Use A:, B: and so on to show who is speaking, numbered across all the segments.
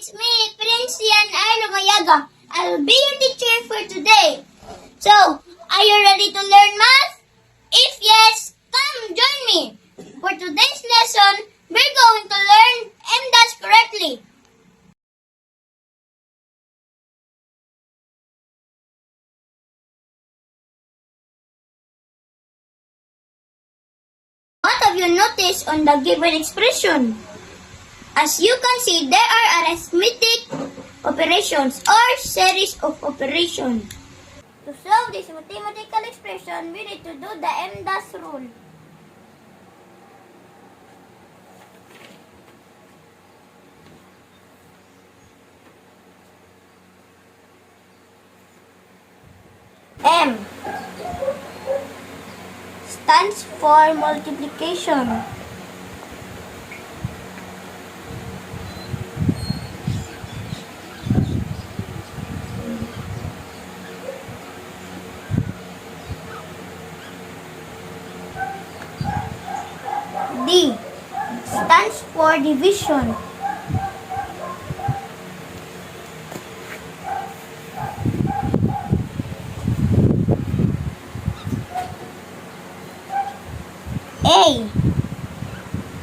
A: it's me, Princian Arlo Mayaga. I'll be your teacher for today. So, are you ready to learn math? If yes, come join me. For today's lesson, we're going to learn MDAS correctly. What have you noticed on the given expression? As you can see, there are arithmetic operations or series of operations. To solve this mathematical expression, we need to do the MDAS rule. M stands for multiplication. D stands for division. A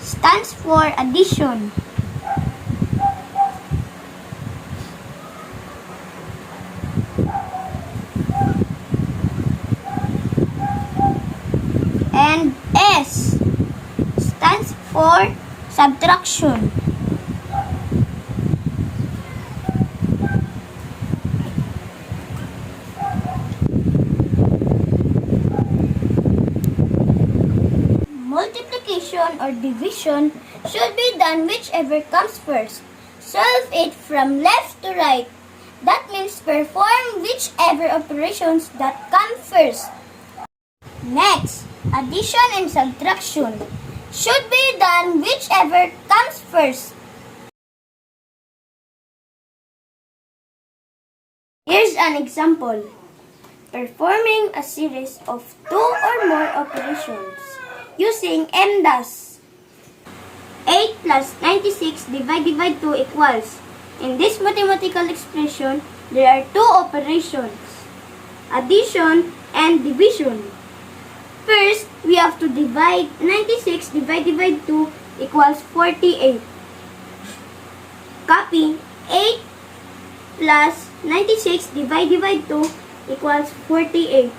A: stands for addition. And S stands for subtraction. Multiplication or division should be done whichever comes first. Solve it from left to right. That means perform whichever operations that come first. Next, addition and subtraction should be done whichever comes first. Here's an example. Performing a series of 2 or more operations using MDAS. 8 plus 96 divided by 2 equals. In this mathematical expression, there are 2 operations, addition and division. First, we have to divide 96 divided by 2 equals 48. Copy 8 plus 96 divided by 2 equals 48.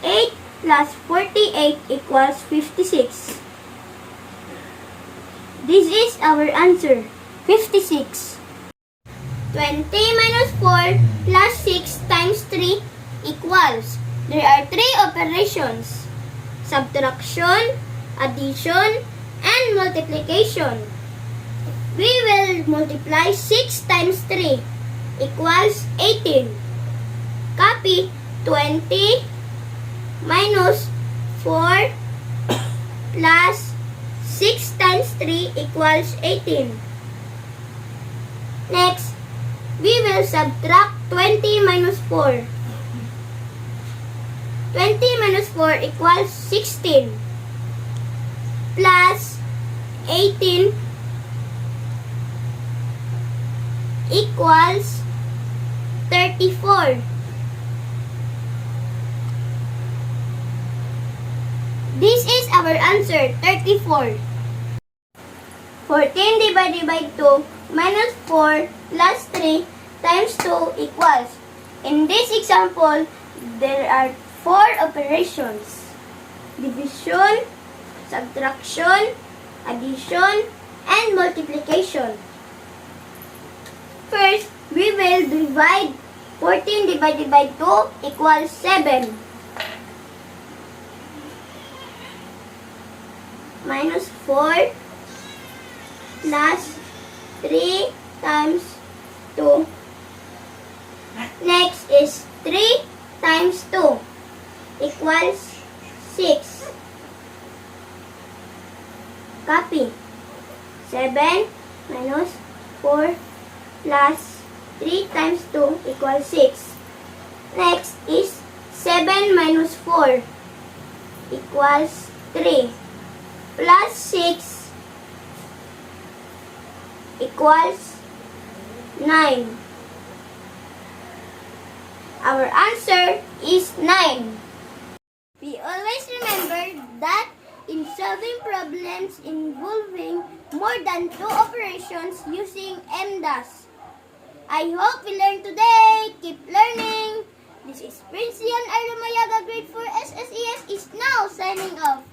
A: 8 plus 48 equals 56. This is our answer, 56. 20 minus 4 plus 6 times 3 equals. There are 3 operations, subtraction, addition, and multiplication. We will multiply 6 times 3 equals 18. Copy 20 minus 4 plus 6 times 3 equals 18. Next, we will subtract 20 minus 4. 20 minus 4 equals 16 plus 18 equals 34. This is our answer, 34. 14 divided by 2 minus 4 plus 3 times 2 equals. In this example, there are 4 operations, division, subtraction, addition, and multiplication. First, we will divide 14 divided by 2 equals 7. Minus 4 plus 3 times 2. Next is 3 times 2 equals 6. Copy. 7 minus 4 plus 3 times 2 equals 6. Next is 7 minus 4 equals 3. Plus 6 equals 9. Our answer is 9. We always remember that in solving problems involving more than 2 operations using MDAS. I hope we learned today. Keep learning. This is Prince Ian Aramayaga, grade 4 SSES is now signing off.